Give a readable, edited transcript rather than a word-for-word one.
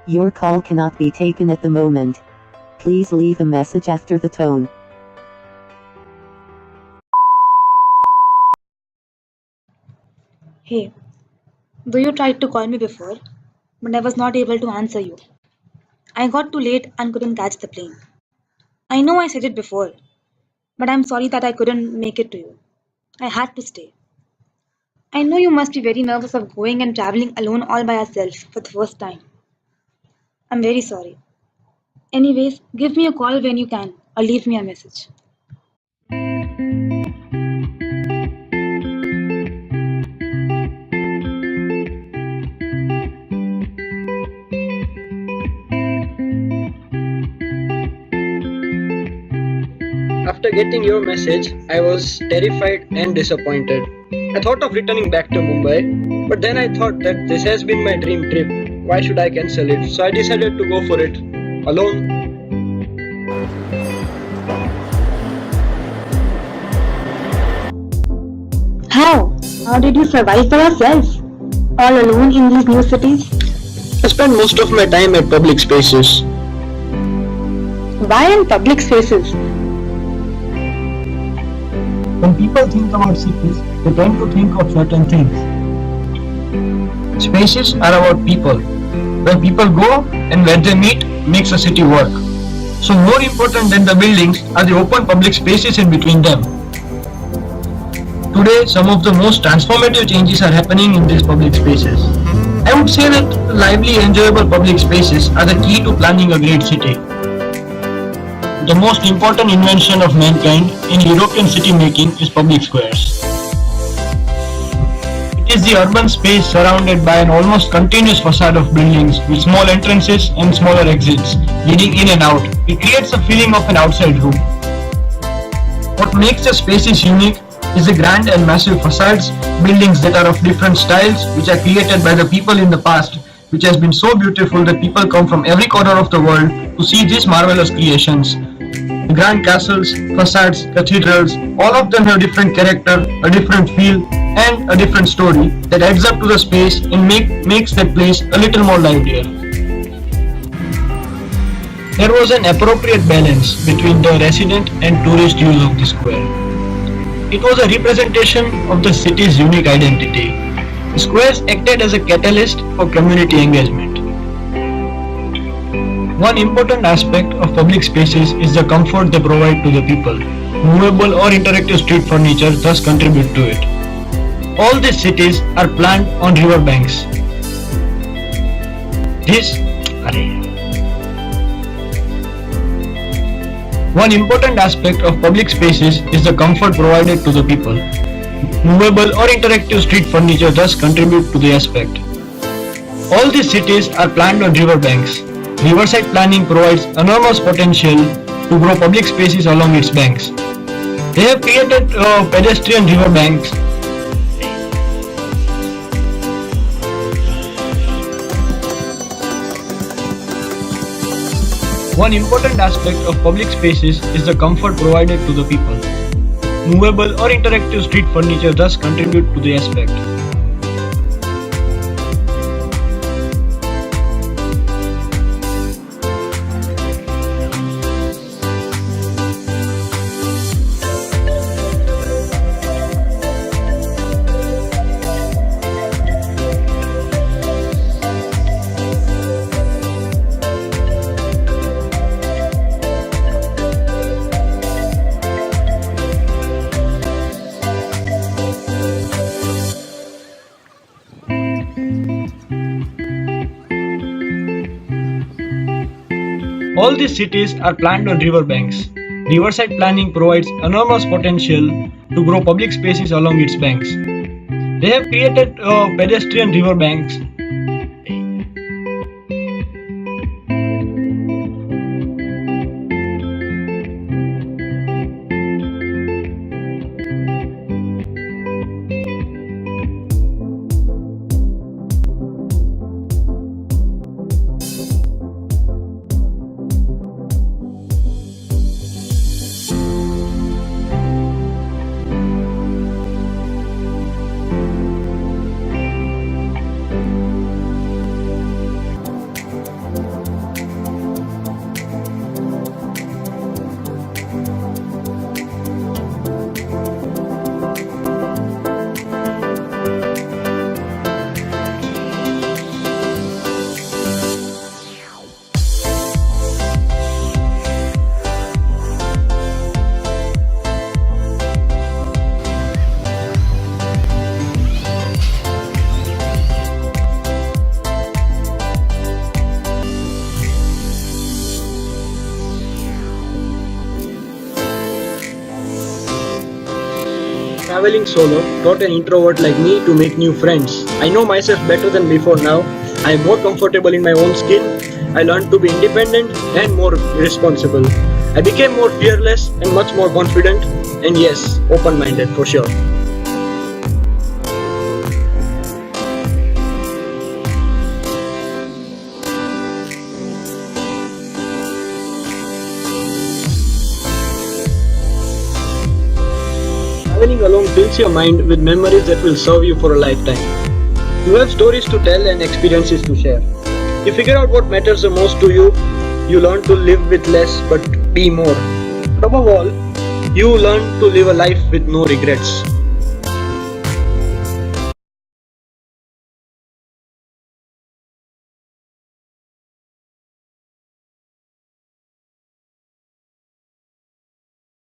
Your call cannot be taken at the moment. Please leave a message after the tone. Hey, though you tried to call me before, but I was not able to answer you. I got too late and couldn't catch the plane. I know I said it before, but I'm sorry that I couldn't make it to you. I had to stay. I know you must be very nervous of going and traveling alone all by yourself for the first time. I'm very sorry. Anyways, give me a call when you can or leave me a message. After getting your message, I was terrified and disappointed. I thought of returning back to Mumbai, but then I thought that this has been my dream trip. Why should I cancel it? So I decided to go for it alone. How? How did you survive by yourself? All alone in these new cities? I spend most of my time at public spaces. Why in public spaces? When people think about cities, they tend to think of certain things. Spaces are about people. Where people go and where they meet makes a city work. So more important than the buildings are the open public spaces in between them. Today, some of the most transformative changes are happening in these public spaces. I would say that lively, enjoyable public spaces are the key to planning a great city. The most important invention of mankind in European city making is public squares. It is the urban space surrounded by an almost continuous facade of buildings with small entrances and smaller exits leading in and out. It creates a feeling of an outside room. What makes the spaces unique is the grand and massive facades, buildings that are of different styles which are created by the people in the past, which has been so beautiful that people come from every corner of the world to see these marvelous creations. The grand castles, facades, cathedrals, all of them have different character, a different feel, and a different story that adds up to the space and makes that place a little more livelier. There was an appropriate balance between the resident and tourist use of the square. It was a representation of the city's unique identity. The squares acted as a catalyst for community engagement. One important aspect of public spaces is the comfort they provide to the people. Movable or interactive street furniture thus contribute to it. All these cities are planned on river banks. One important aspect of public spaces is the comfort provided to the people. Movable or interactive street furniture thus contribute to the aspect. All these cities are planned on river banks. Riverside planning provides enormous potential to grow public spaces along its banks. They have created pedestrian river banks. One important aspect of public spaces is the comfort provided to the people. Movable or interactive street furniture thus contribute to the aspect. All these cities are planned on river banks. Riverside planning provides enormous potential to grow public spaces along its banks. They have created pedestrian river banks. traveling solo taught an introvert like me to make new friends. I know myself better than before now. I am more comfortable in my own skin. I learned to be independent and more responsible. I became more fearless and much more confident, and yes, open-minded for sure. Traveling alone fills your mind with memories that will serve you for a lifetime. You have stories to tell and experiences to share. You figure out what matters the most to you. You learn to live with less but be more. But above all, you learn to live a life with no regrets.